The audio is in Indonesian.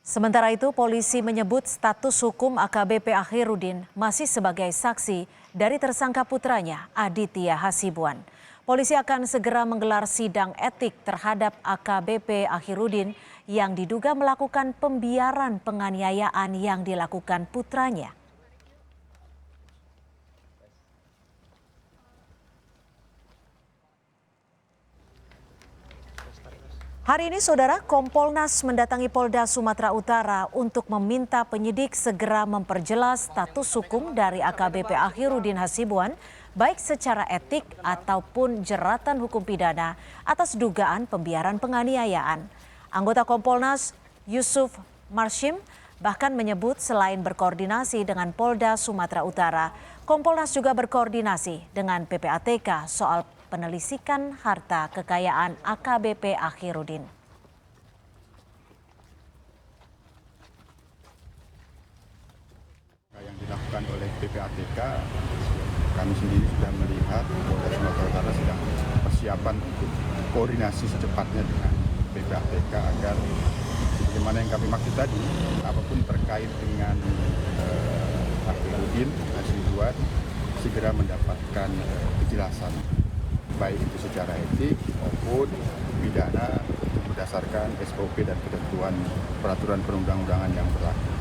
Sementara itu, polisi menyebut status hukum AKBP Akhirudin masih sebagai saksi dari tersangka putranya, Aditya Hasibuan. Polisi akan segera menggelar sidang etik terhadap AKBP Akhirudin yang diduga melakukan pembiaran penganiayaan yang dilakukan putranya. Hari ini, Saudara, Kompolnas mendatangi Polda Sumatera Utara untuk meminta penyidik segera memperjelas status hukum dari AKBP Akhirudin Hasibuan, baik secara etik ataupun jeratan hukum pidana atas dugaan pembiaran penganiayaan. Anggota Kompolnas Yusuf Marshim bahkan menyebut selain berkoordinasi dengan Polda Sumatera Utara, Kompolnas juga berkoordinasi dengan PPATK soal penelisikan harta kekayaan AKBP Akhirudin. Yang dilakukan oleh PPATK, kami sendiri sudah melihat Polda Sumatera Utara sedang persiapan untuk koordinasi secepatnya dengan PPATK agar bagaimana yang kami maksud tadi, apapun terkait dengan Akhirudin Hasibuan segera mendapatkan kejelasan, baik itu secara etik maupun pidana berdasarkan SOP dan ketentuan peraturan perundang-undangan yang berlaku.